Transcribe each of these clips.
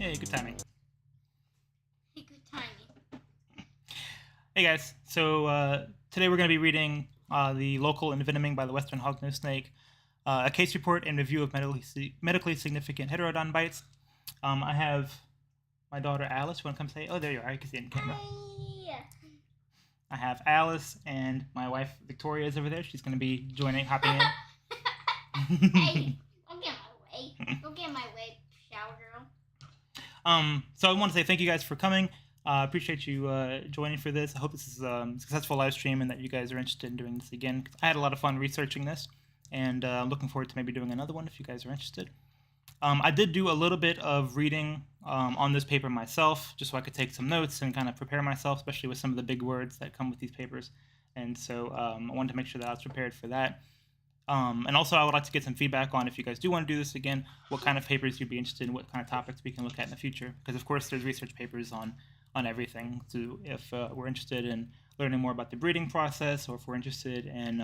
Hey, good timing. Hey, good timing. Hey guys, so today we're going to be reading the local envenoming by the Western Hognose snake, a case report and review of medically significant heterodon bites. I have my daughter Alice. You want to come say? Oh, there you are. I can see it in camera. Hi. I have Alice and my wife Victoria is over there. She's going to be hopping in. Hey, don't get my way. Don't get my way, shower girl. So I want to say thank you guys for coming. Appreciate you joining for this. I hope this is a successful live stream and that you guys are interested in doing this again. I had a lot of fun researching this, and I'm looking forward to maybe doing another one if you guys are interested. I did do a little bit of reading on this paper myself, just so I could take some notes and kind of prepare myself, especially with some of the big words that come with these papers. And so I wanted to make sure that I was prepared for that. And also, I would like to get some feedback on if you guys do want to do this again, what kind of papers you'd be interested in, what kind of topics we can look at in the future. Because, of course, there's research papers on everything. So if we're interested in learning more about the breeding process, or if we're interested in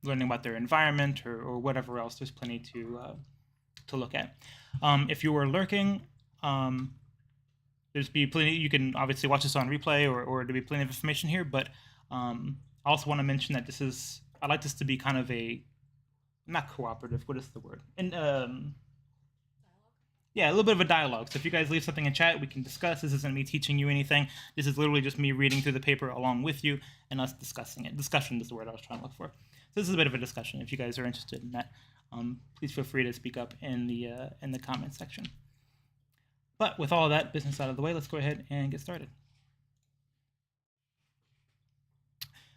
learning about their environment or whatever else, there's plenty to look at. If you were lurking, there's be plenty. You can obviously watch this on replay, or there'll be plenty of information here. But I also want to mention that I'd like this to be kind of not cooperative. What is the word? And yeah, a little bit of a dialogue. So if you guys leave something in chat, we can discuss. This isn't me teaching you anything. This is literally just me reading through the paper along with you and us discussing it. Discussion is the word I was trying to look for. So this is a bit of a discussion. If you guys are interested in that, please feel free to speak up in the comment section. But with all that business out of the way, let's go ahead and get started.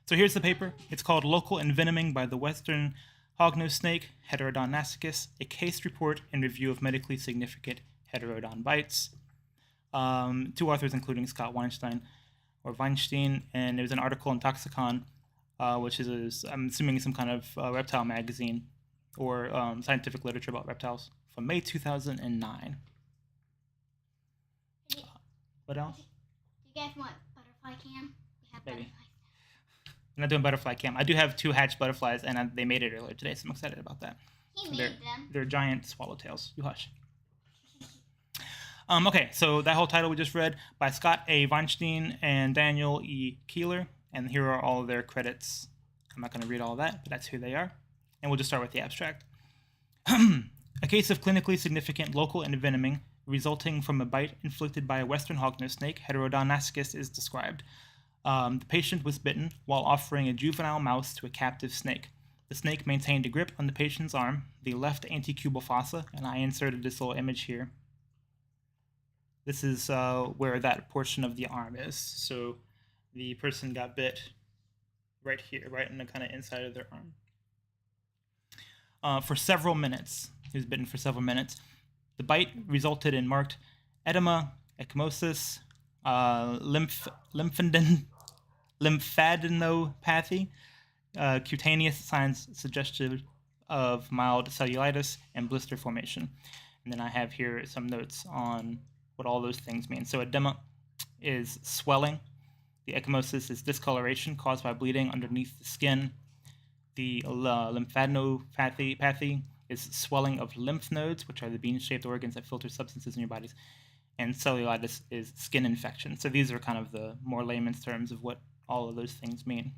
So here's the paper. It's called Local Envenoming by the Western Hognose Snake, Heterodon nasicus, a case report and review of medically significant heterodon bites. Two authors, including Scott Weinstein, and there's an article in Toxicon, which is, I'm assuming, some kind of reptile magazine or scientific literature about reptiles, from May 2009. What else? Do you guys want butterfly cam? We have Maybe. butterflies. I'm not doing butterfly cam. I do have 2 hatched butterflies, and they made it earlier today, so I'm excited about that. He made them. They're giant swallowtails. You hush. Okay, so that whole title we just read by Scott A. Weinstein and Daniel E. Keyler, and here are all of their credits. I'm not going to read all of that, but that's who they are. And we'll just start with the abstract. A case of clinically significant local envenoming resulting from a bite inflicted by a Western hognose snake, Heterodon nasicus, is described. The patient was bitten while offering a juvenile mouse to a captive snake. The snake maintained a grip on the patient's arm, the left anticubal fossa, and I inserted this little image here. This is where that portion of the arm is. So the person got bit right here, right in the kind of inside of their arm. For several minutes. He was bitten for several minutes. The bite resulted in marked edema, ecchymosis, lymphadenopathy, cutaneous signs suggestive of mild cellulitis, and blister formation. And then I have here some notes on what all those things mean. So edema is swelling. The ecchymosis is discoloration caused by bleeding underneath the skin. The lymphadenopathy is swelling of lymph nodes, which are the bean-shaped organs that filter substances in your bodies. And cellulitis is skin infection. So these are kind of the more layman's terms of what all of those things mean.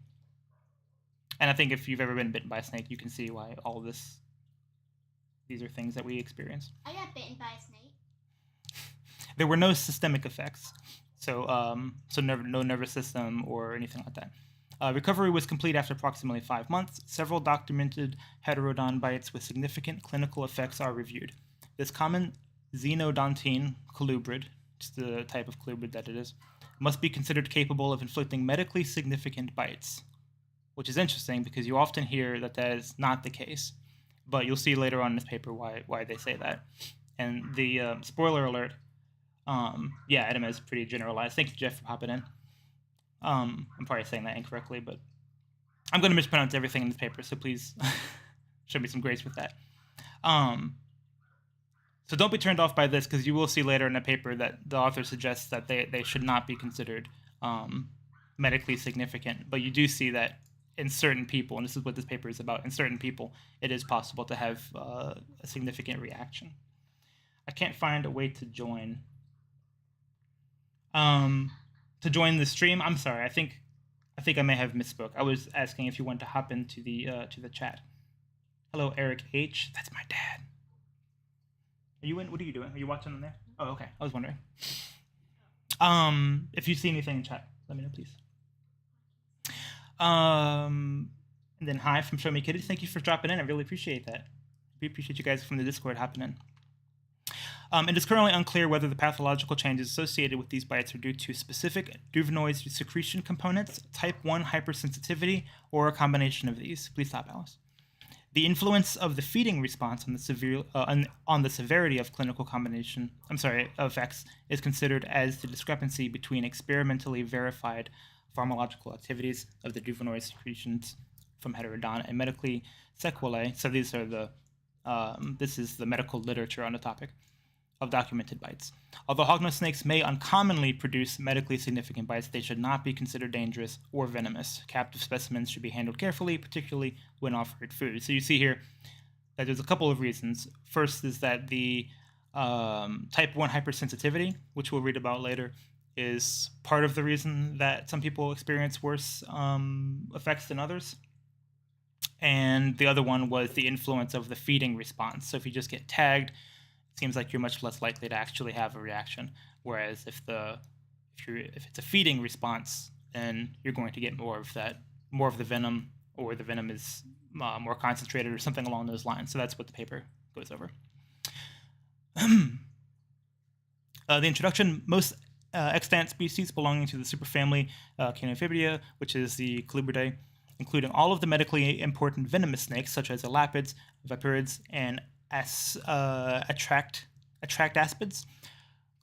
And I think if you've ever been bitten by a snake, you can see why all of these are things that we experience. I got bitten by a snake. There were no systemic effects, so no nervous system or anything like that. Recovery was complete after approximately 5 months. Several documented heterodon bites with significant clinical effects are reviewed. This common xenodontine colubrid, just the type of colubrid that it is, must be considered capable of inflicting medically significant bites, which is interesting because you often hear that is not the case, but you'll see later on in this paper why they say that. And the spoiler alert, yeah, edema is pretty generalized. Thank you, Jeff, for hopping in. I'm probably saying that incorrectly, but I'm going to mispronounce everything in this paper, so please show me some grace with that. So don't be turned off by this, because you will see later in the paper that the author suggests that they should not be considered medically significant. But you do see that in certain people, and this is what this paper is about, in certain people, it is possible to have a significant reaction. I can't find a way to join. To join the stream. I'm sorry. I think I may have misspoke. I was asking if you want to hop into the chat. Hello, Eric H. That's my dad. Are you in? What are you doing? Are you watching on there? Oh, okay. I was wondering. If you see anything in chat, let me know, please. And then hi from Show Me Kitties. Thank you for dropping in. I really appreciate that. We appreciate you guys from the Discord hopping in. It is currently unclear whether the pathological changes associated with these bites are due to specific duvenoid secretion components, type 1 hypersensitivity, or a combination of these. Please stop, Alice. The influence of the feeding response on the severity of clinical effects is considered as the discrepancy between experimentally verified pharmacological activities of the duvenoid secretions from heterodon and medically sequelae. So these are this is the medical literature on the topic of documented bites. Although hognose snakes may uncommonly produce medically significant bites, they should not be considered dangerous or venomous. Captive specimens should be handled carefully, particularly when offered food. So you see here that there's a couple of reasons. First is that the type 1 hypersensitivity, which we'll read about later, is part of the reason that some people experience worse effects than others. And the other one was the influence of the feeding response. So if you just get tagged, seems like you're much less likely to actually have a reaction. Whereas if it's a feeding response, then you're going to get more of the venom, or the venom is more concentrated or something along those lines. So that's what the paper goes over. The introduction: most extant species belonging to the superfamily Canophibia, which is the Colubridae, including all of the medically important venomous snakes such as elapids, viperids, and atractaspids.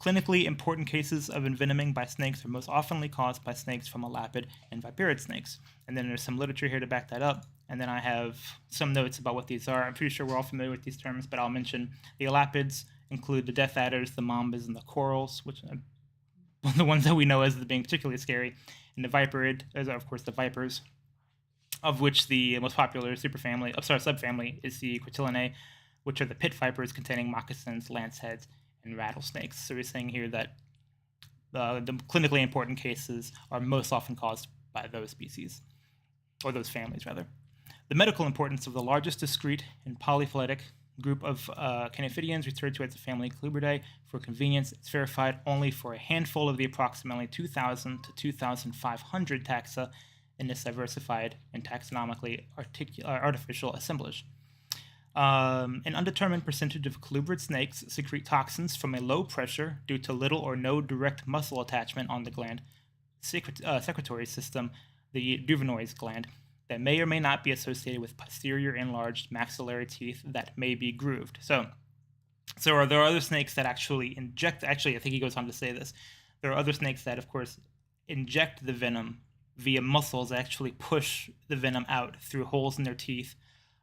Clinically important cases of envenoming by snakes are most often caused by snakes from elapid and viperid snakes. And then there's some literature here to back that up. And then I have some notes about what these are. I'm pretty sure we're all familiar with these terms, but I'll mention the elapids include the death adders, the mambas, and the corals, which are the ones that we know as being particularly scary. And the viperid, those are, of course, the vipers, of which the most popular subfamily is the Cortillinae, which are the pit vipers containing moccasins, lanceheads, and rattlesnakes. So we're saying here that the clinically important cases are most often caused by those species, or those families, rather. The medical importance of the largest discrete and polyphyletic group of canophidians, referred to as the family Colubridae, for convenience, it's verified only for a handful of the approximately 2,000 to 2,500 taxa in this diversified and taxonomically artificial assemblage. An undetermined percentage of colubrid snakes secrete toxins from a low pressure due to little or no direct muscle attachment on the gland secretory system, the Duvenois gland, that may or may not be associated with posterior enlarged maxillary teeth that may be grooved. So are there other snakes that actually inject? Actually, I think he goes on to say this. There are other snakes that, of course, inject the venom via muscles that actually push the venom out through holes in their teeth.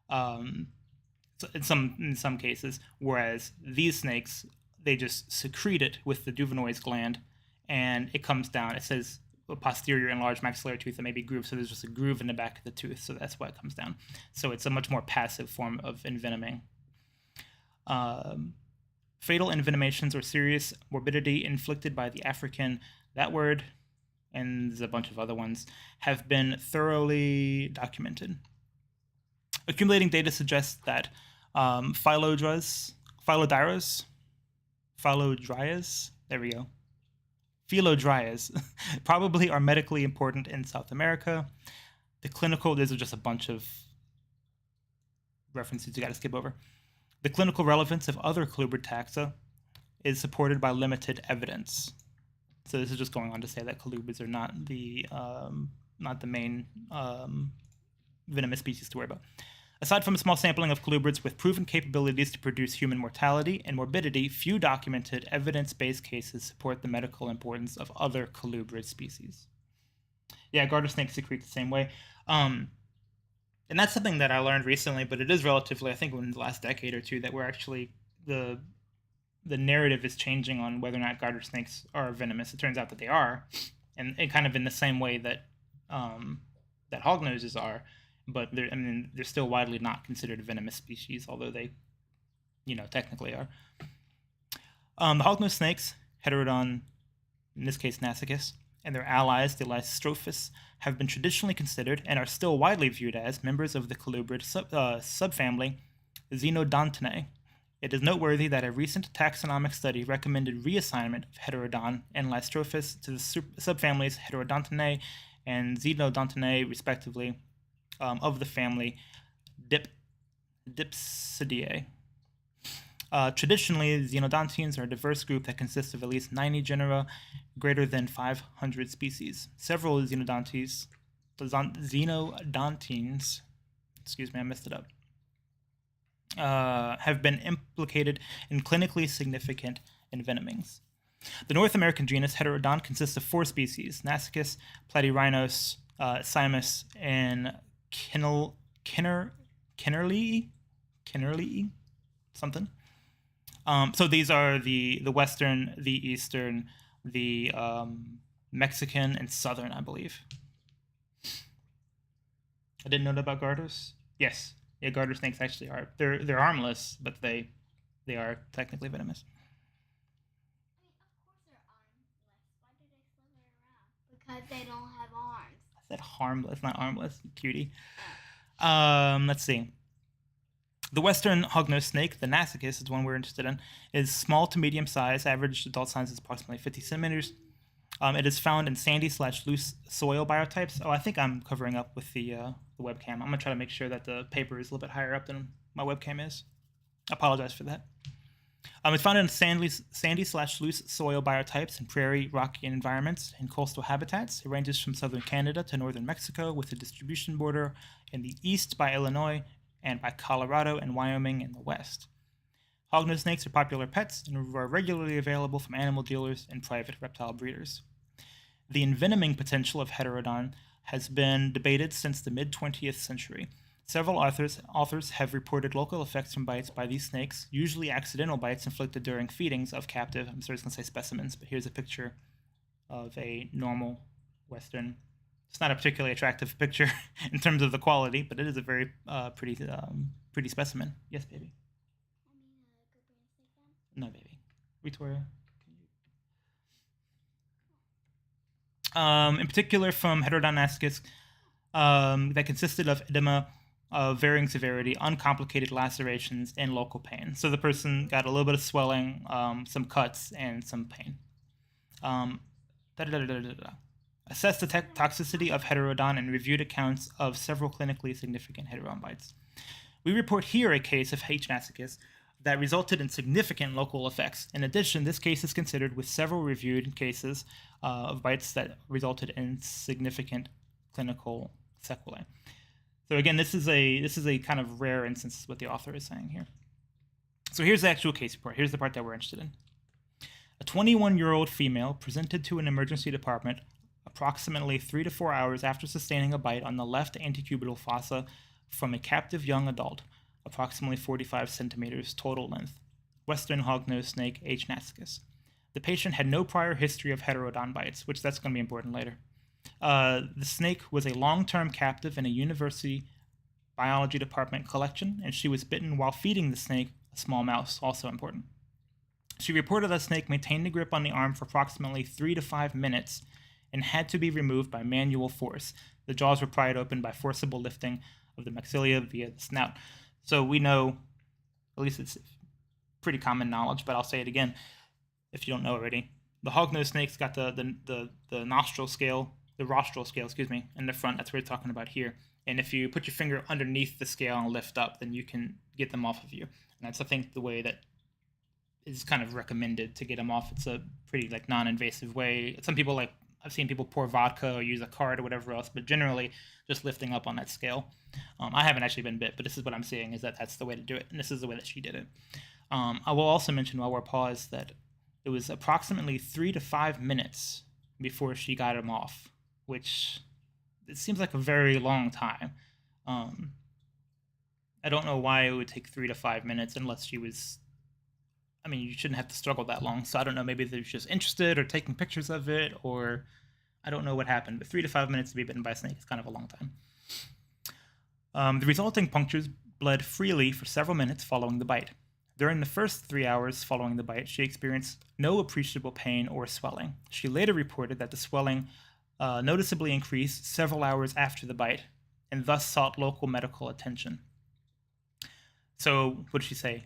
In some cases, whereas these snakes, they just secrete it with the Duvenois gland, and it comes down. It says a posterior enlarged maxillary tooth that may be grooved, so there's just a groove in the back of the tooth, so that's why it comes down. So it's a much more passive form of envenoming. Fatal envenomations or serious morbidity inflicted by the African, that word, and there's a bunch of other ones, have been thoroughly documented. Accumulating data suggests that phylodryas, there we go, phylodryas probably are medically important in South America. These are just a bunch of references you got to skip over. The clinical relevance of other colubrid taxa is supported by limited evidence. So this is just going on to say that colubrids are not the main venomous species to worry about. Aside from a small sampling of colubrids with proven capabilities to produce human mortality and morbidity, few documented evidence-based cases support the medical importance of other colubrid species. Yeah, garter snakes secrete the same way. And that's something that I learned recently, but it is relatively, I think, in the last decade or two, that we're actually, the narrative is changing on whether or not garter snakes are venomous. It turns out that they are, and kind of in the same way that that hognoses are. But they're still widely not considered a venomous species, although they, technically are. The hognose snakes, Heterodon, in this case Nasicus, and their allies, the Lystrophus, have been traditionally considered and are still widely viewed as members of the colubrid subfamily Xenodontinae. It is noteworthy that a recent taxonomic study recommended reassignment of Heterodon and Lystrophus to the subfamilies Heterodontinae and Xenodontinae, respectively, of the family Dipsidae. Traditionally, xenodontines are a diverse group that consists of at least 90 genera, greater than 500 species. Several xenodontines, excuse me, I messed it up, have been implicated in clinically significant envenomings. The North American genus Heterodon consists of 4 species: Nasicus, Platyrhinos, Simus, and Kinnerlii, something. So these are the Western, the Eastern, the Mexican, and Southern, I believe. I didn't know that about garters. Yes, yeah, garter snakes actually are. They're harmless, but they are technically venomous. Because they don't have arms. I said harmless, not harmless, cutie. Let's see. The western hognose snake, the Nasicus, is one we're interested in, is small to medium size. Average adult size is approximately 50 centimeters. It is found in sandy/loose soil biotypes. Oh, I think I'm covering up with the webcam. I'm going to try to make sure that the paper is a little bit higher up than my webcam is. I apologize for that. It's found in sandy/loose soil biotypes in prairie, rocky environments, and coastal habitats. It ranges from southern Canada to northern Mexico, with a distribution border in the east by Illinois and by Colorado and Wyoming in the west. Hognose snakes are popular pets and are regularly available from animal dealers and private reptile breeders. The envenoming potential of Heterodon has been debated since the mid-20th century. Several authors have reported local effects from bites by these snakes, usually accidental bites inflicted during feedings of captive, I'm sorry, I was going to say specimens, but here's a picture of a normal Western. It's not a particularly attractive picture in terms of the quality, but it is a very pretty specimen. Yes, baby. No, baby. Victoria. In particular, from Heterodon nasicus, that consisted of edema of varying severity, uncomplicated lacerations, and local pain. So the person got a little bit of swelling, some cuts, and some pain. Assessed the toxicity of Heterodon and reviewed accounts of several clinically significant Heterodon bites. We report here a case of H. nasicus that resulted in significant local effects. In addition, this case is considered with several reviewed cases of bites that resulted in significant clinical sequelae. So again, this is a kind of rare instance, is what the author is saying here. So here's the actual case report. Here's the part that we're interested in. A 21-year-old female presented to an emergency department approximately 3 to 4 hours after sustaining a bite on the left antecubital fossa from a captive young adult, approximately 45 centimeters total length, western hognose snake H. nasicus. The patient had no prior history of Heterodon bites, which that's going to be important later. The snake was a long-term captive in a university biology department collection, and she was bitten while feeding the snake a small mouse, also important. She reported the snake maintained a grip on the arm for approximately 3 to 5 minutes and had to be removed by manual force. The jaws were pried open by forcible lifting of the maxilla via the snout. So we know, at least it's pretty common knowledge, but I'll say it again if you don't know already. The hognose snake's got the nostril scale, the rostral scale, in the front. That's what we're talking about here. And if you put your finger underneath the scale and lift up, then you can get them off of you. And that's, I think, the way that is kind of recommended to get them off. It's a pretty non-invasive way. Some people I've seen people pour vodka or use a card or whatever else, but generally just lifting up on that scale. I haven't actually been bit, but this is what I'm seeing is that's the way to do it, and this is the way that she did it. I will also mention while we're paused that it was approximately 3 to 5 minutes before she got him off, which it seems like a very long time. I don't know why it would take 3 to 5 minutes unless she was... I mean, you shouldn't have to struggle that long, so I don't know, maybe they're just interested or taking pictures of it, or I don't know what happened, but 3 to 5 minutes to be bitten by a snake is kind of a long time. The resulting punctures bled freely for several minutes following the bite. During the first 3 hours following the bite, she experienced no appreciable pain or swelling. She later reported that the swelling noticeably increased several hours after the bite and thus sought local medical attention. So, what did she say?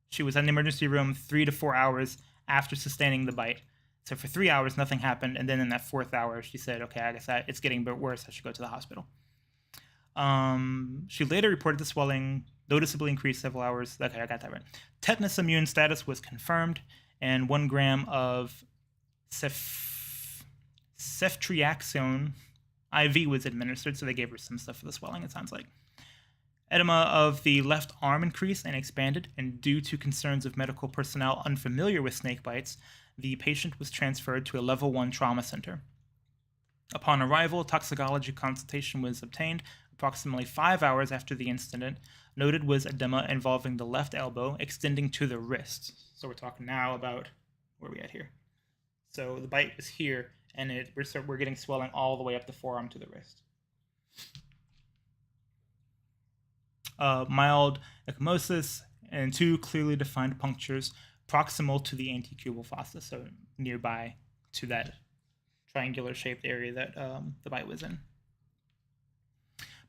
She was in the emergency room 3 to 4 hours after sustaining the bite. So for 3 hours, nothing happened. And then in that 4th hour, she said, okay, I guess it's getting a bit worse. I should go to the hospital. She later reported the swelling noticeably increased several hours. Okay, I got that right. Tetanus immune status was confirmed, and 1 gram of ceftriaxone IV was administered, so they gave her some stuff for the swelling, it sounds like. Edema of the left arm increased and expanded, and due to concerns of medical personnel unfamiliar with snake bites, the patient was transferred to a level 1 trauma center. Upon arrival, toxicology consultation was obtained approximately 5 hours after the incident. Noted was edema involving the left elbow extending to the wrist. So we're talking now about, where are we at here? So the bite was here, and we're getting swelling all the way up the forearm to the wrist. Mild ecchymosis and 2 clearly defined punctures proximal to the antecubital fossa, so nearby to that triangular shaped area that the bite was in.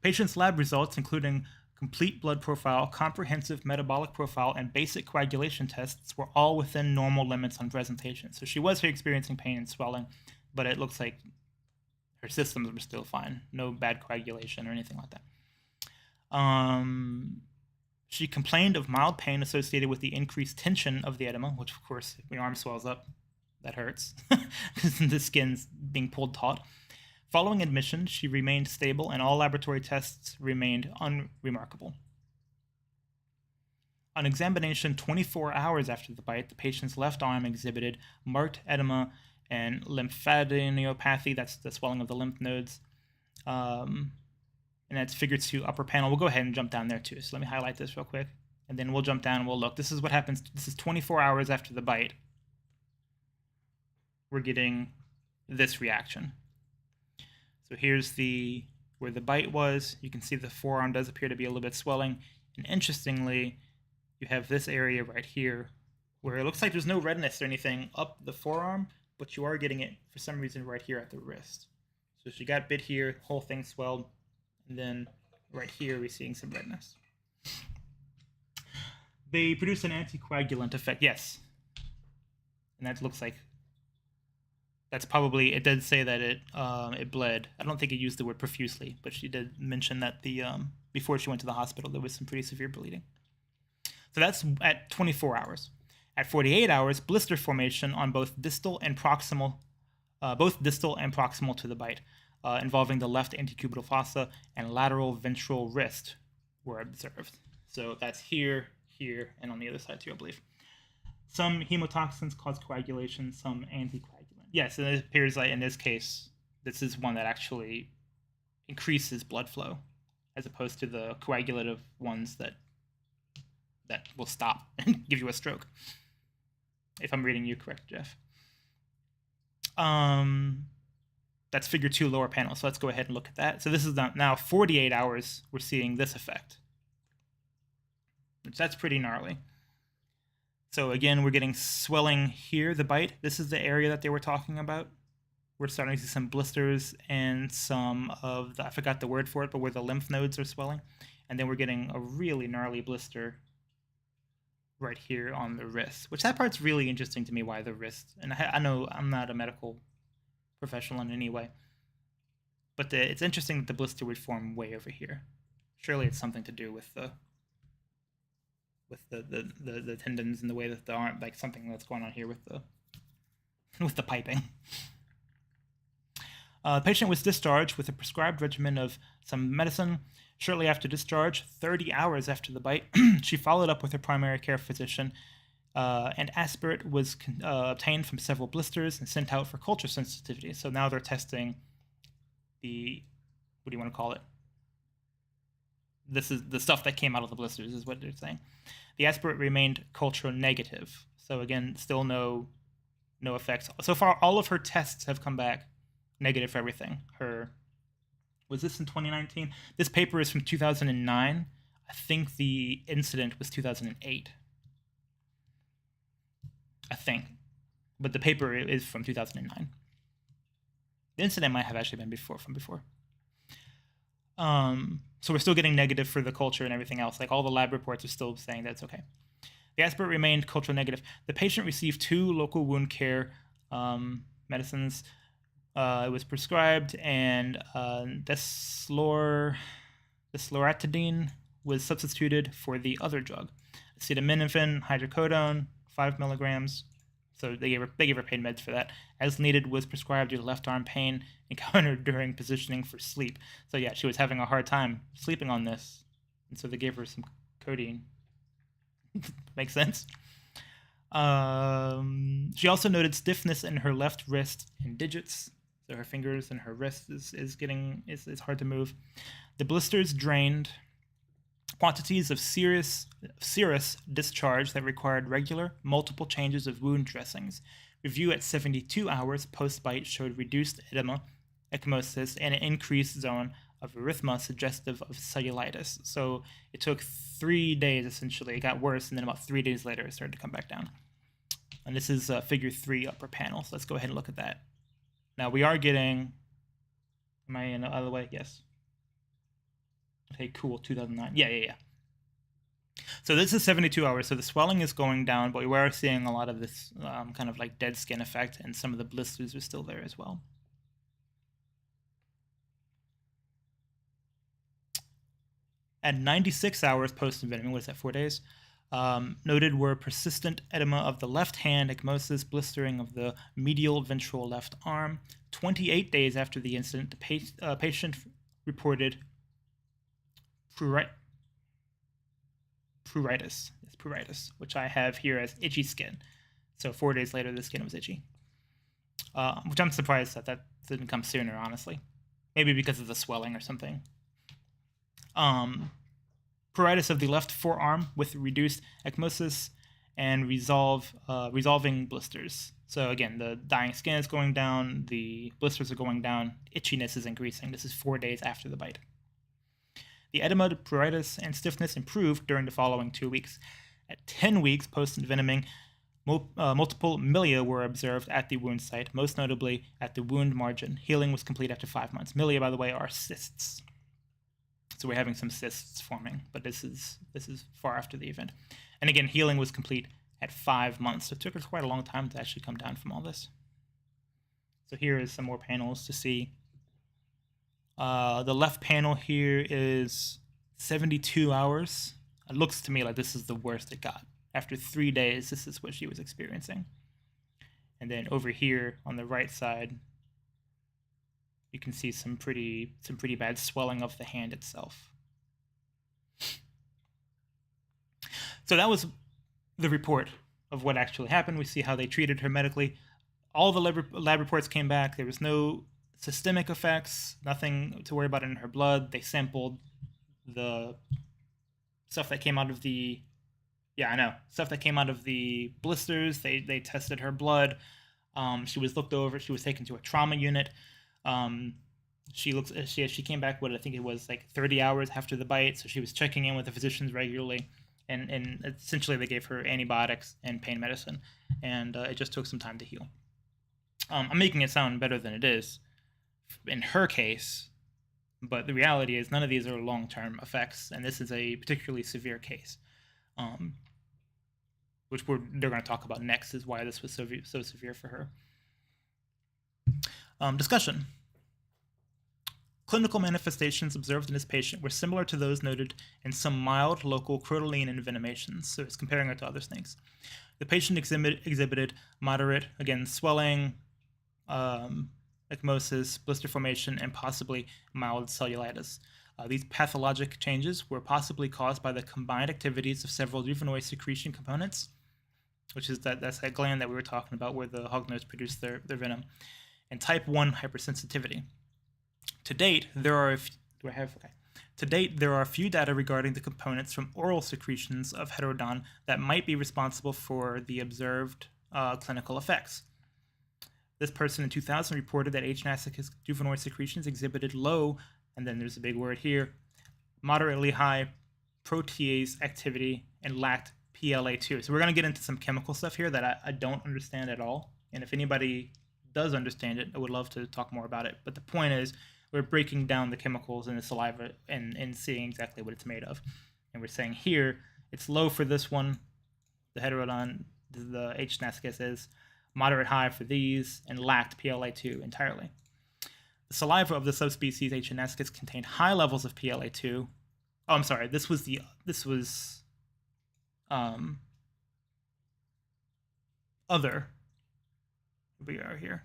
Patient's lab results, including complete blood profile, comprehensive metabolic profile, and basic coagulation tests, were all within normal limits on presentation. So she was experiencing pain and swelling, but it looks like her systems were still fine. No bad coagulation or anything like that. She complained of mild pain associated with the increased tension of the edema, which, of course, if your arm swells up, that hurts because the skin's being pulled taut. Following admission, she remained stable, and all laboratory tests remained unremarkable. On examination 24 hours after the bite, the patient's left arm exhibited marked edema and lymphadenopathy, that's the swelling of the lymph nodes, and that's figure 2 upper panel. We'll go ahead and jump down there too. So let me highlight this real quick, and then we'll jump down and we'll look. This is what happens. This is 24 hours after the bite. We're getting this reaction. So here's where the bite was. You can see the forearm does appear to be a little bit swelling. And interestingly, you have this area right here where it looks like there's no redness or anything up the forearm, but you are getting it for some reason right here at the wrist. So she got bit here, whole thing swelled, and then right here we're seeing some redness. They produce an anticoagulant effect, yes. And that looks like that's probably, it did say that it bled. I don't think it used the word profusely, but she did mention that before she went to the hospital, there was some pretty severe bleeding. So that's at 24 hours. At 48 hours, blister formation on both distal and proximal to the bite, involving the left antecubital fossa and lateral ventral wrist were observed. So that's here, here, and on the other side too, I believe. Some hemotoxins cause coagulation, some anticoagulant. Yes, and it appears like in this case, this is one that actually increases blood flow, as opposed to the coagulative ones that will stop and give you a stroke. If I'm reading you correct, Jeff. That's figure 2 lower panel, so let's go ahead and look at that. So this is now 48 hours, we're seeing this effect. That's pretty gnarly. So again, we're getting swelling here, the bite. This is the area that they were talking about. We're starting to see some blisters and some of the, I forgot the word for it, but where the lymph nodes are swelling. And then we're getting a really gnarly blister right here on the wrist, which that part's really interesting to me, why the wrist. And I know I'm not a medical professional in any way, but it's interesting that the blister would form way over here. Surely it's something to do with the tendons and the way that the arm, like something that's going on here with the piping. The patient was discharged with a prescribed regimen of some medicine. Shortly after discharge, 30 hours after the bite, she followed up with her primary care physician, and aspirate was obtained from several blisters and sent out for culture sensitivity. So now they're testing the, what do you want to call it? This is the stuff that came out of the blisters is what they're saying. The aspirate remained culture negative. So again, still no effects. So far, all of her tests have come back negative for everything. Was this in 2019? This paper is from 2009. I think the incident was 2008. I think. But the paper is from 2009. The incident might have actually been from before. So we're still getting negative for the culture and everything else. Like all the lab reports are still saying that's okay. The aspirate remained culture negative. The patient received 2 local wound care medicines. It was prescribed, and desloratadine was substituted for the other drug, acetaminophen, hydrocodone, 5 milligrams. So they gave her pain meds for that. As needed was prescribed due to left arm pain encountered during positioning for sleep. So yeah, she was having a hard time sleeping on this, and so they gave her some codeine. Makes sense. She also noted stiffness in her left wrist and digits. So her fingers and her wrist is hard to move. The blisters drained. Quantities of serous discharge that required regular, multiple changes of wound dressings. Review at 72 hours post-bite showed reduced edema, ecchymosis, and an increased zone of erythema suggestive of cellulitis. So it took 3 days, essentially. It got worse, and then about 3 days later, it started to come back down. And this is figure 3 upper panel, so let's go ahead and look at that. Now, we are getting... Am I in the other way? Yes. Okay, cool, 2009. Yeah. So this is 72 hours, so the swelling is going down, but we are seeing a lot of this kind of like dead skin effect, and some of the blisters are still there as well. At 96 hours post-envenoming, what is that, 4 days? Noted were persistent edema of the left hand, ecchymosis, blistering of the medial ventral left arm. 28 days after the incident, the patient reported pruritus, which I have here as itchy skin. So 4 days later, the skin was itchy, which I'm surprised that didn't come sooner, honestly. Maybe because of the swelling or something. Pruritus of the left forearm with reduced ecchymosis and resolving blisters. So again, the dying skin is going down, the blisters are going down, itchiness is increasing. This is 4 days after the bite. The edema, pruritus, and stiffness improved during the following 2 weeks. At 10 weeks post-envenoming, multiple milia were observed at the wound site, most notably at the wound margin. Healing was complete after 5 months. Milia, by the way, are cysts. So we're having some cysts forming, but this is far after the event. And again, healing was complete at 5 months. So it took us quite a long time to actually come down from all this. So here is some more panels to see. The left panel here is 72 hours. It looks to me like this is the worst it got. After 3 days, this is what she was experiencing. And then over here on the right side, you can see some pretty bad swelling of the hand itself. So that was the report of what actually happened. We see how they treated her medically. All the lab reports came back. There was no systemic effects, nothing to worry about in her blood. They sampled the stuff that came out of the stuff that came out of the blisters. They tested her blood. She was looked over. She was taken to a trauma unit. She came back, what I think it was like 30 hours after the bite, so she was checking in with the physicians regularly, and essentially they gave her antibiotics and pain medicine, and it just took some time to heal. I'm making it sound better than it is in her case, but the reality is none of these are long-term effects, and this is a particularly severe case, which they're going to talk about next, is why this was so severe for her. Discussion. Clinical manifestations observed in this patient were similar to those noted in some mild local crotaline envenomations, so it's comparing it to other snakes. The patient exhibited moderate, again, swelling, ecchymosis, blister formation, and possibly mild cellulitis. These pathologic changes were possibly caused by the combined activities of several juvenile secretion components, which is that's that gland that we were talking about where the hognose produce their venom, and type 1 hypersensitivity. To date, there are few data regarding the components from oral secretions of heterodon that might be responsible for the observed clinical effects. This person in 2000 reported that H-nasicus juvenile secretions exhibited low, and then there's a big word here, moderately high protease activity and lacked PLA2. So we're going to get into some chemical stuff here that I don't understand at all. And if anybody does understand it, I would love to talk more about it. But the point is, we're breaking down the chemicals in the saliva and seeing exactly what it's made of. And we're saying here, it's low for this one, the heterodon, the H. nasicus is, moderate high for these, and lacked PLA2 entirely. The saliva of the subspecies H. nasicus contained high levels of PLA2. Oh, I'm sorry. This was other. We are here.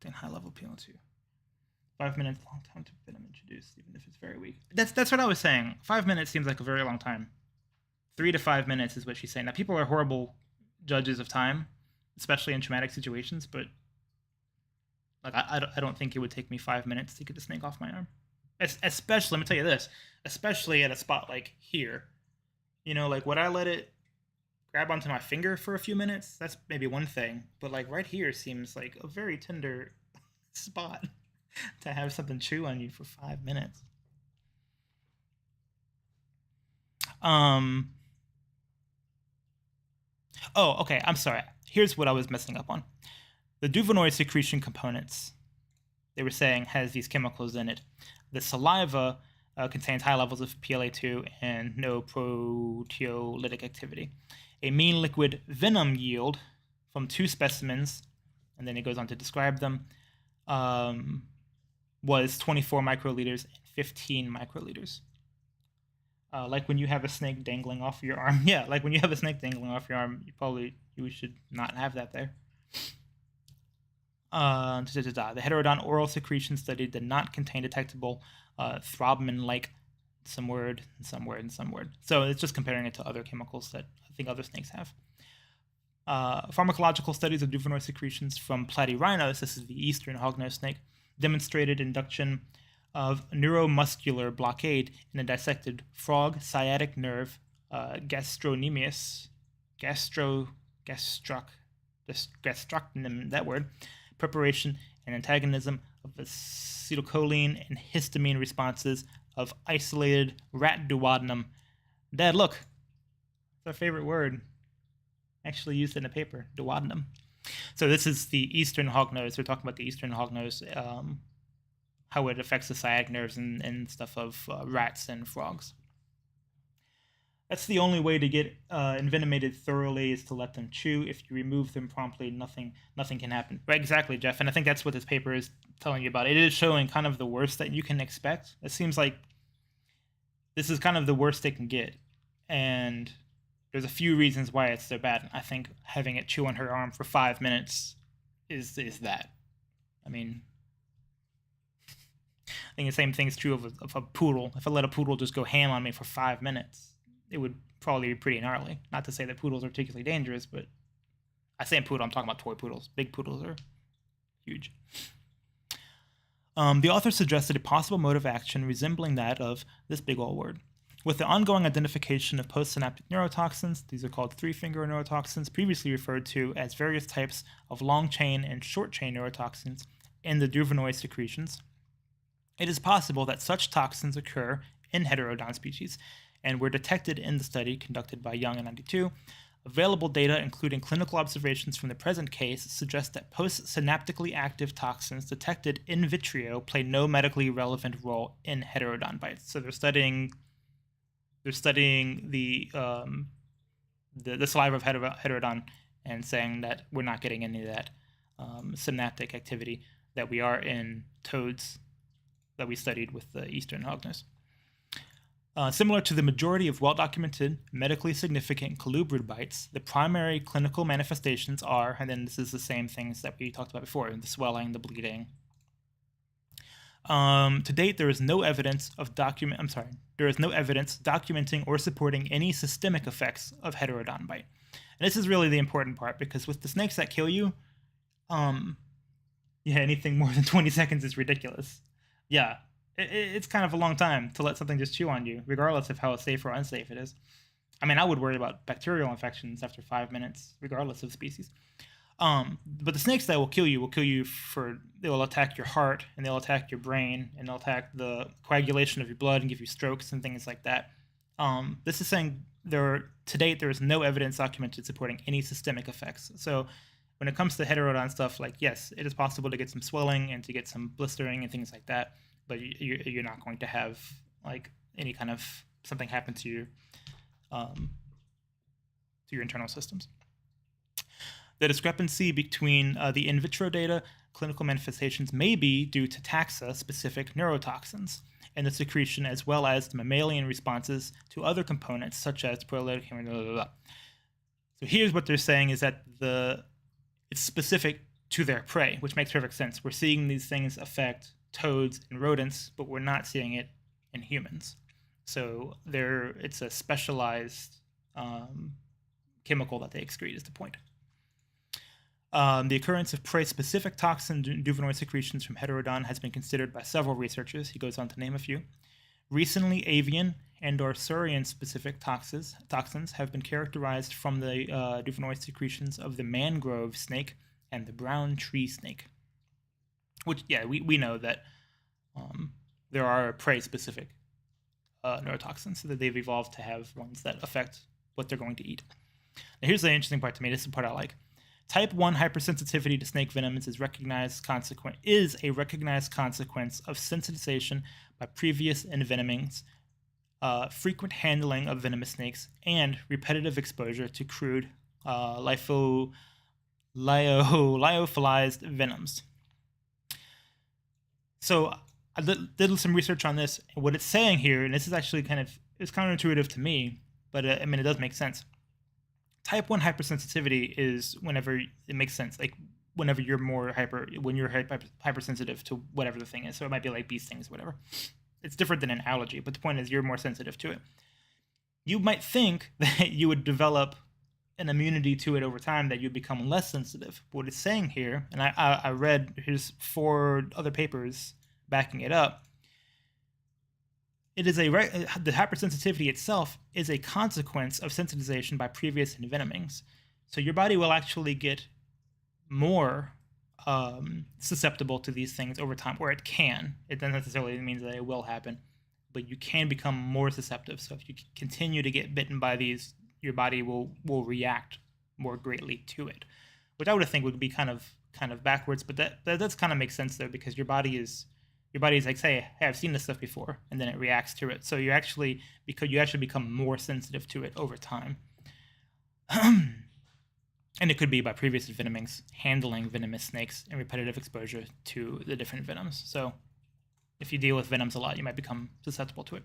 Then high level PLA2. 5 minutes, long time to venom introduced, even if it's very weak. That's what I was saying. 5 minutes seems like a very long time. 3 to 5 minutes is what she's saying. Now, people are horrible judges of time, especially in traumatic situations, but like I don't think it would take me 5 minutes to get the snake off my arm. Especially, let me tell you this, especially at a spot like here. You know, like, would I let it grab onto my finger for a few minutes? That's maybe one thing, but like right here seems like a very tender spot to have something chew on you for 5 minutes. Oh, okay, I'm sorry. Here's what I was messing up on. The Duvenoy secretion components, they were saying, has these chemicals in it. The saliva contains high levels of PLA2 and no proteolytic activity. A mean liquid venom yield from 2 specimens, and then it goes on to describe them, was 24 microliters and 15 microliters. Like when you have a snake dangling off your arm. Yeah, like when you have a snake dangling off your arm, you should not have that there. The heterodon oral secretion study did not contain detectable thrombin-like some word. So it's just comparing it to other chemicals that I think other snakes have. Pharmacological studies of Duvenoy secretions from platyrhinos, this is the eastern hognose snake, demonstrated induction of neuromuscular blockade in a dissected frog sciatic nerve, gastrocnemius, that word, preparation and antagonism of acetylcholine and histamine responses of isolated rat duodenum. Dad, look, it's our favorite word. Actually used in a paper, duodenum. So this is the eastern hognose. We're talking about the eastern hognose, how it affects the sciatic nerves and stuff of rats and frogs. That's the only way to get envenomated thoroughly, is to let them chew. If you remove them promptly, nothing can happen. Right, exactly, Jeff. And I think that's what this paper is telling you about. It is showing kind of the worst that you can expect. It seems like this is kind of the worst they can get. And there's a few reasons why it's so bad. I think having it chew on her arm for 5 minutes is that. I mean, I think the same thing's true of a poodle. If I let a poodle just go ham on me for 5 minutes, it would probably be pretty gnarly. Not to say that poodles are particularly dangerous, but I say poodle, I'm talking about toy poodles. Big poodles are huge. The author suggested a possible mode of action resembling that of this big old word. With the ongoing identification of postsynaptic neurotoxins, these are called three-finger neurotoxins, previously referred to as various types of long-chain and short-chain neurotoxins in the Duvenoy secretions, it is possible that such toxins occur in heterodon species and were detected in the study conducted by Young in 92. Available data, including clinical observations from the present case, suggest that postsynaptically active toxins detected in vitro play no medically relevant role in heterodon bites. So they're studying the saliva of heterodon and saying that we're not getting any of that synaptic activity that we are in toads that we studied with the eastern hognose. Similar to the majority of well-documented, medically significant colubrid bites, the primary clinical manifestations are, and then this is the same things that we talked about before, the swelling, the bleeding. To date, there is no evidence documenting or supporting any systemic effects of heterodon bite. And this is really the important part, because with the snakes that kill you, anything more than 20 seconds is ridiculous. It's kind of a long time to let something just chew on you, regardless of how safe or unsafe it is. I mean, I would worry about bacterial infections after 5 minutes, regardless of species. But the snakes that will kill you for, they will attack your heart, and they'll attack your brain, and they'll attack the coagulation of your blood and give you strokes and things like that. This is saying to date, there is no evidence documented supporting any systemic effects. So when it comes to heterodon stuff, like, yes, it is possible to get some swelling and to get some blistering and things like that, but you're not going to have like any kind of something happen to your internal systems. The discrepancy between the in vitro data, clinical manifestations may be due to taxa-specific neurotoxins and the secretion, as well as the mammalian responses to other components such as proteolytic. So here's what they're saying is that it's specific to their prey, which makes perfect sense. We're seeing these things affect toads and rodents, but we're not seeing it in humans. So it's a specialized chemical that they excrete is the point. The occurrence of prey-specific toxin juvenoid secretions from heterodon has been considered by several researchers. He goes on to name a few. Recently, avian and/or saurian-specific toxins have been characterized from the juvenoid secretions of the mangrove snake and the brown tree snake. Which, yeah, we know that there are prey-specific neurotoxins, so that they've evolved to have ones that affect what they're going to eat. Now, here's the interesting part to me. This is the part I like. Type 1 hypersensitivity to snake venom is a recognized consequence of sensitization by previous envenomings, frequent handling of venomous snakes, and repetitive exposure to crude lyophilized venoms. So I did some research on this, and what it's saying here, and this is actually it's counterintuitive to me, but I mean, it does make sense. Type 1 hypersensitivity is whenever it makes sense, like whenever you're hypersensitive to whatever the thing is. So it might be like bee stings, whatever. It's different than an allergy, but the point is you're more sensitive to it. You might think that you would develop an immunity to it over time, that you'd become less sensitive. But what it's saying here, and I read, here's 4 other papers backing it up, the hypersensitivity itself is a consequence of sensitization by previous envenomings. So your body will actually get more susceptible to these things over time, or it can. It doesn't necessarily mean that it will happen, but you can become more susceptible. So if you continue to get bitten by these, your body will react more greatly to it, which I would think would be kind of backwards. But that does kind of make sense though, because your body is like, say, hey, I've seen this stuff before, and then it reacts to it. So you actually become more sensitive to it over time. And it could be by previous envenomings, handling venomous snakes, and repetitive exposure to the different venoms. So if you deal with venoms a lot, you might become susceptible to it.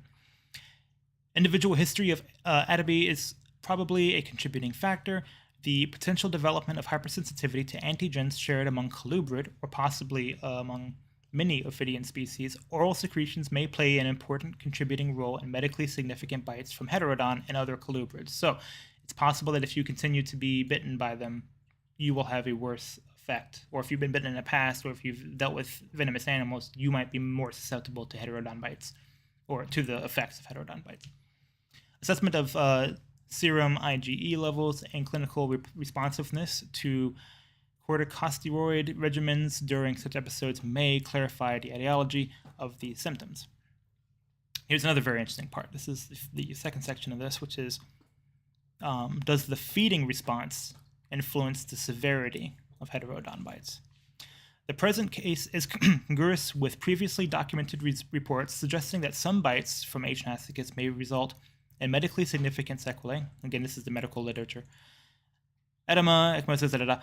Individual history of atopy is probably a contributing factor. The potential development of hypersensitivity to antigens shared among colubrid, or possibly among many ophidian species, oral secretions may play an important contributing role in medically significant bites from heterodon and other colubrids. So it's possible that if you continue to be bitten by them, you will have a worse effect. Or if you've been bitten in the past, or if you've dealt with venomous animals, you might be more susceptible to heterodon bites, or to the effects of heterodon bites. Assessment of serum IgE levels and clinical responsiveness to corticosteroid regimens during such episodes may clarify the etiology of these symptoms. Here's another very interesting part. This is the second section of this, which is, does the feeding response influence the severity of heterodon bites? The present case is congruous with previously documented reports suggesting that some bites from H. nasicus may result in medically significant sequelae. Again, this is the medical literature. Edema, ecdysis,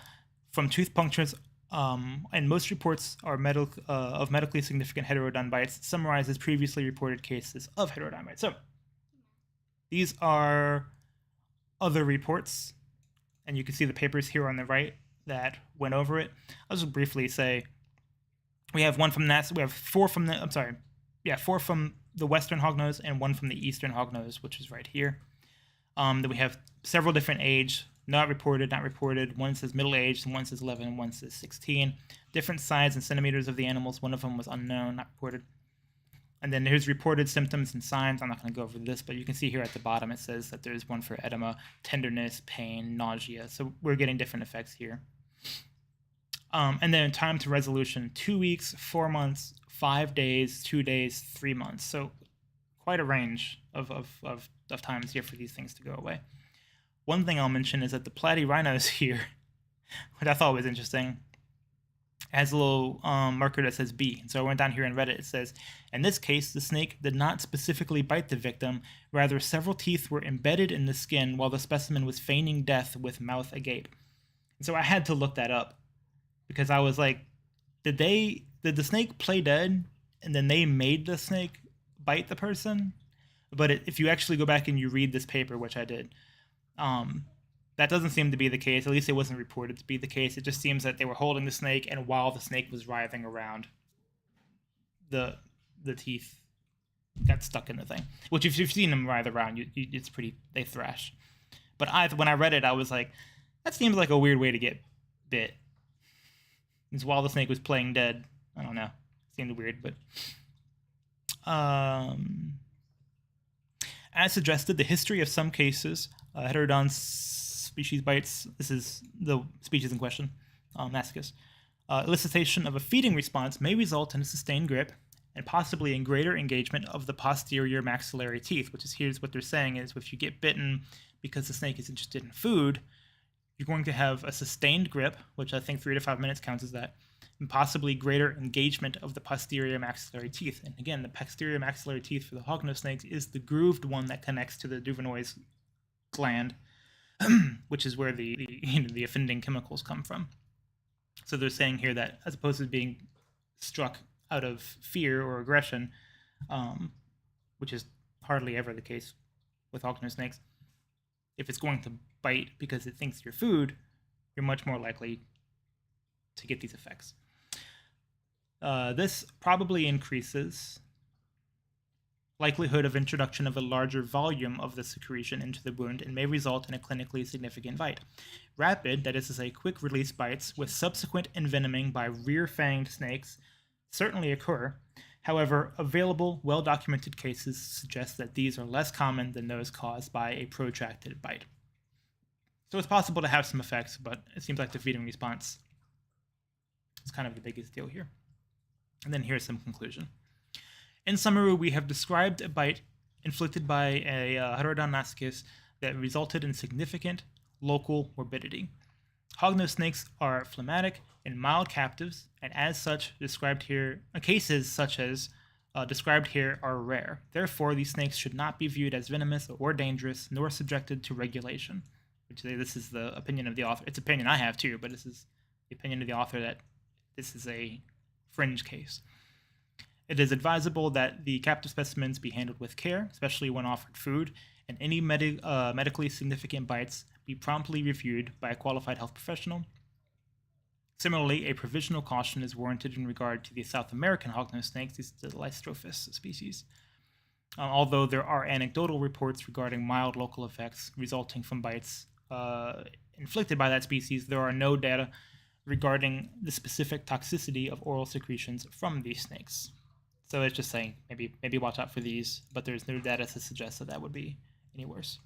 from tooth punctures, and most reports are of medically significant heterodon bites summarizes previously reported cases of heterodon bites. So these are other reports, and you can see the papers here on the right that went over it. I'll just briefly say we have one from NASA. We have 4 from the four from the western hognose and 1 from the eastern hognose, which is right here. Then we have several different age. Not reported. One says middle-aged, one says 11, and one says 16. Different size in centimeters of the animals. One of them was unknown, not reported. And then here's reported symptoms and signs. I'm not going to go over this, but you can see here at the bottom it says that there's one for edema, tenderness, pain, nausea. So we're getting different effects here. And then time to resolution, 2 weeks, 4 months, 5 days, 2 days, 3 months. So quite a range of times here for these things to go away. One thing I'll mention is that the platyrhinos here, which I thought was interesting, has a little marker that says B. And so I went down here and read it. It says, in this case, the snake did not specifically bite the victim. Rather, several teeth were embedded in the skin while the specimen was feigning death with mouth agape. And so I had to look that up because I was like, did the snake play dead and then they made the snake bite the person? But if you actually go back and you read this paper, which I did, that doesn't seem to be the case. At least it wasn't reported to be the case. It just seems that they were holding the snake, and while the snake was writhing around, the teeth got stuck in the thing. Which, if you've seen them writhe around, it's pretty. They thrash. But when I read it, I was like, that seems like a weird way to get bit. It's while the snake was playing dead. I don't know. It seemed weird, but as suggested, the history of some cases, heterodon species bites, this is the species in question, Massicus, elicitation of a feeding response may result in a sustained grip and possibly in greater engagement of the posterior maxillary teeth, which is here's what they're saying is if you get bitten because the snake is interested in food, you're going to have a sustained grip, which I think 3 to 5 minutes counts as that, and possibly greater engagement of the posterior maxillary teeth. And again, the posterior maxillary teeth for the hognose snakes is the grooved one that connects to the Duvernay's gland, which is where the offending chemicals come from. So they're saying here that as opposed to being struck out of fear or aggression, which is hardly ever the case with hognose snakes, if it's going to bite because it thinks you're food, you're much more likely to get these effects. This probably increases likelihood of introduction of a larger volume of the secretion into the wound and may result in a clinically significant bite. Rapid, that is to say quick release bites with subsequent envenoming by rear-fanged snakes certainly occur. However, available, well-documented cases suggest that these are less common than those caused by a protracted bite. So it's possible to have some effects, but it seems like the feeding response is kind of the biggest deal here. And then here's some conclusion. In summary, we have described a bite inflicted by a Heterodon massicus that resulted in significant local morbidity. Hognose snakes are phlegmatic and mild captives, and as such, cases such as described here are rare. Therefore, these snakes should not be viewed as venomous or dangerous, nor subjected to regulation. Which this is the opinion of the author. It's opinion I have too, but this is the opinion of the author that this is a fringe case. It is advisable that the captive specimens be handled with care, especially when offered food, and any medically significant bites be promptly reviewed by a qualified health professional. Similarly, a provisional caution is warranted in regard to the South American hognose snakes, these are the Lystrophis species. Although there are anecdotal reports regarding mild local effects resulting from bites inflicted by that species, there are no data regarding the specific toxicity of oral secretions from these snakes. So it's just saying maybe watch out for these, but there's no data to suggest that would be any worse.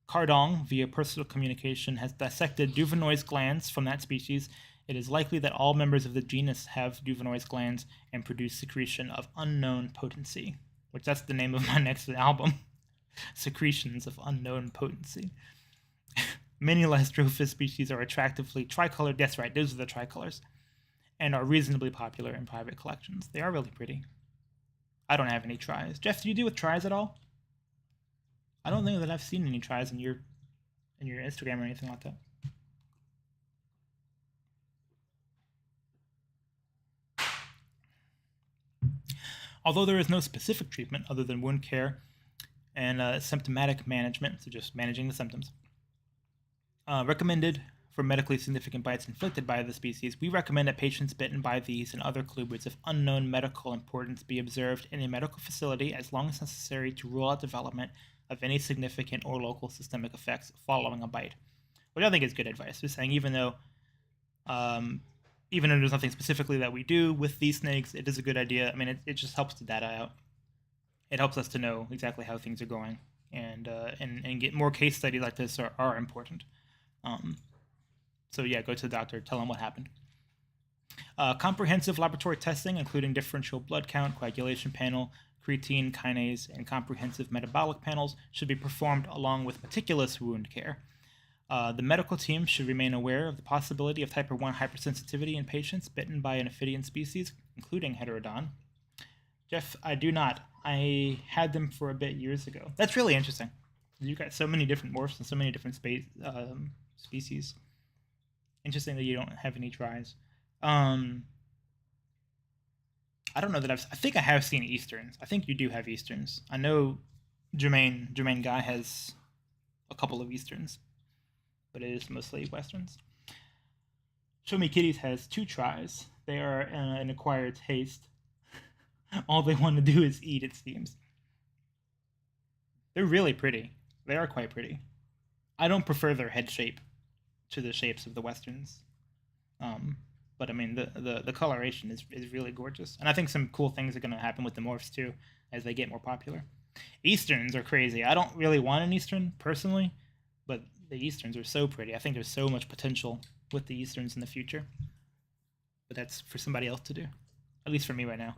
Cardong, via personal communication, has dissected Duvernay's glands from that species. It is likely that all members of the genus have Duvernay's glands and produce secretion of unknown potency, which that's the name of my next album, Secretions of Unknown Potency. Many Lystrophis species are attractively tricolored. That's right, those are the tricolors, and are reasonably popular in private collections. They are really pretty. I don't have any tries. Jeff, do you deal with tries at all? I don't think that I've seen any tries in your Instagram or anything like that. Although there is no specific treatment other than wound care and symptomatic management, so just managing the symptoms, recommended for medically significant bites inflicted by the species, we recommend that patients bitten by these and other colubrids of unknown medical importance be observed in a medical facility as long as necessary to rule out development of any significant or local systemic effects following a bite, which I think is good advice. Just saying, even though even if there's nothing specifically that we do with these snakes, it is a good idea. I mean, it just helps the data out. It helps us to know exactly how things are going, and get more case studies like this are important. So yeah, go to the doctor, tell them what happened. Comprehensive laboratory testing, including differential blood count, coagulation panel, creatine kinase, and comprehensive metabolic panels, should be performed along with meticulous wound care. The medical team should remain aware of the possibility of type 1 hypersensitivity in patients bitten by an ophidian species, including heterodon. Jeff, I do not. I had them for a bit years ago. That's really interesting. You got so many different morphs and so many different species. Interesting that you don't have any tries. I don't know that I think I have seen Easterns. I think you do have Easterns. I know Jermaine Guy has a couple of Easterns, but it is mostly Westerns. Show Me Kitties has 2 tries. They are an acquired taste. All they want to do is eat, it seems. They're really pretty. They are quite pretty. I don't prefer their head shape to the shapes of the Westerns. But I mean, the coloration is really gorgeous. And I think some cool things are going to happen with the morphs too as they get more popular. Easterns are crazy. I don't really want an Eastern personally, but the Easterns are so pretty. I think there's so much potential with the Easterns in the future. But that's for somebody else to do. At least for me right now.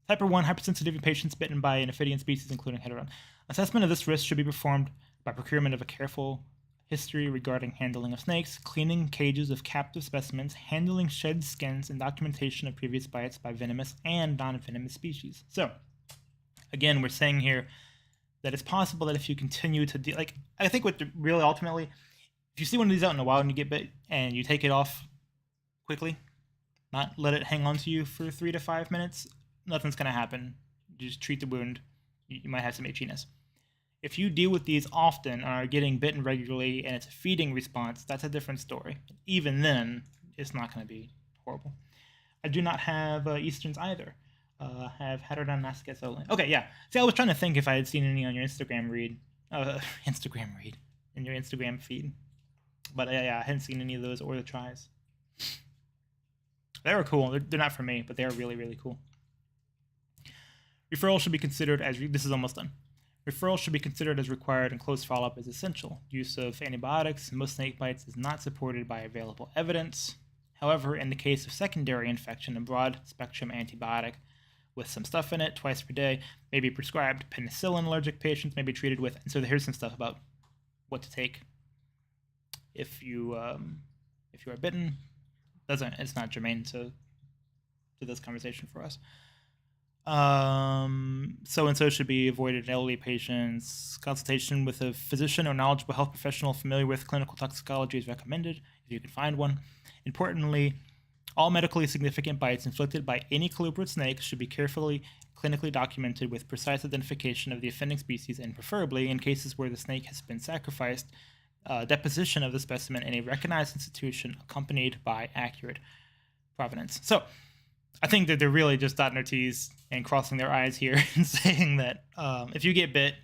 Type 1 hypersensitivity patients bitten by an ophidian species, including heterodon. Assessment of this risk should be performed by procurement of a careful history regarding handling of snakes, cleaning cages of captive specimens, handling shed skins, and documentation of previous bites by venomous and non-venomous species. So, again, we're saying here that it's possible that if you continue to I think what really ultimately, if you see one of these out in the wild and you get bit and you take it off quickly, not let it hang on to you for 3 to 5 minutes, nothing's going to happen. You just treat the wound. You might have some itchiness. If you deal with these often and are getting bitten regularly and it's a feeding response, that's a different story. Even then, it's not going to be horrible. I do not have Easterns either. Have heterodon nascets only. Okay, yeah. See, I was trying to think if I had seen any on your Instagram read. In your Instagram feed. But yeah, I hadn't seen any of those or the tries. They were cool. They're not for me, but they are really, really cool. Referral should be considered as... This is almost done. Referral should be considered as required and close follow-up is essential. Use of antibiotics in most snake bites is not supported by available evidence. However, in the case of secondary infection, a broad-spectrum antibiotic with some stuff in it twice per day may be prescribed. Penicillin allergic patients may be treated with... And so here's some stuff about what to take if you are bitten. It's not germane to this conversation for us. So and so should be avoided in elderly patients. Consultation with a physician or knowledgeable health professional familiar with clinical toxicology is recommended if you can find one. Importantly, all medically significant bites inflicted by any colubrid snake should be carefully clinically documented with precise identification of the offending species, and preferably, in cases where the snake has been sacrificed, deposition of the specimen in a recognized institution accompanied by accurate provenance. So I think that they're really just dotting their T's and crossing their I's here and saying that if you get bit,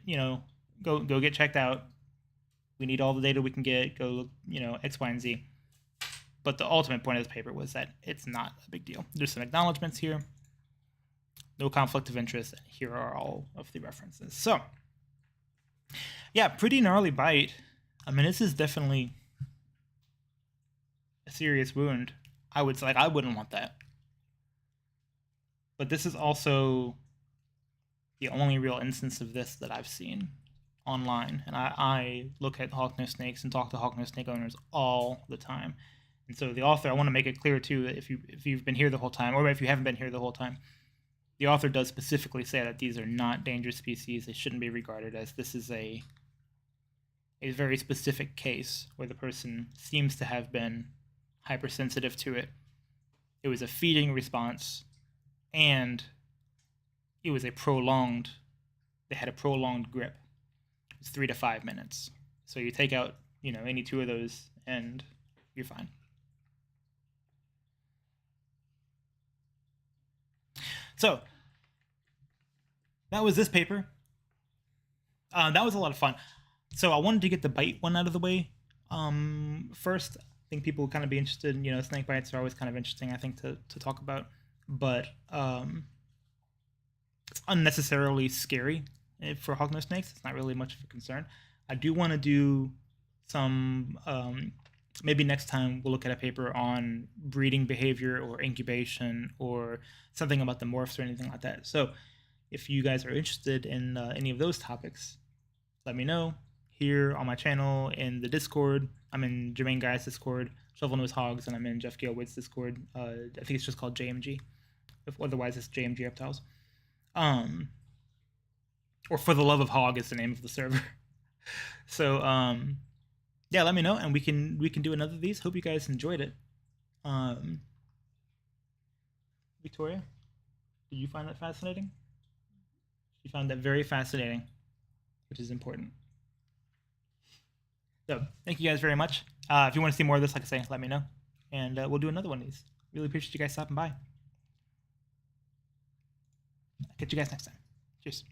go get checked out. We need all the data we can get. Go, X, Y, and Z. But the ultimate point of this paper was that it's not a big deal. There's some acknowledgments here. No conflict of interest. And here are all of the references. So, yeah, pretty gnarly bite. I mean, this is definitely a serious wound. I wouldn't want that. But this is also the only real instance of this that I've seen online. And I look at hognose snakes and talk to hognose snake owners all the time. And so the author, I want to make it clear too, that if you've been here the whole time, or if you haven't been here the whole time, the author does specifically say that these are not dangerous species. They shouldn't be regarded as this is a very specific case where the person seems to have been hypersensitive to it. It was a feeding response, and it was they had a prolonged grip. It was 3 to 5 minutes. So you take out, any 2 of those and you're fine. So that was this paper. That was a lot of fun. So I wanted to get the bite one out of the way first. think people would kind of be interested in, snake bites are always kind of interesting, I think, to talk about. But it's unnecessarily scary for hognose snakes. It's not really much of a concern. I do want to do some, maybe next time we'll look at a paper on breeding behavior or incubation or something about the morphs or anything like that. So if you guys are interested in any of those topics, let me know here on my channel, in the Discord. I'm in Jermaine Guy's Discord, Shovel Nose Hogs, and I'm in Jeff Galewood's Discord. I think it's just called JMG. Otherwise, it's JMG Reptiles. Or For the Love of Hog is the name of the server. So, yeah, let me know, and we can do another of these. Hope you guys enjoyed it. Victoria, did you find that fascinating? She found that very fascinating, which is important. So, thank you guys very much. If you want to see more of this, like I say, let me know, and we'll do another one of these. Really appreciate you guys stopping by. I'll catch you guys next time. Cheers.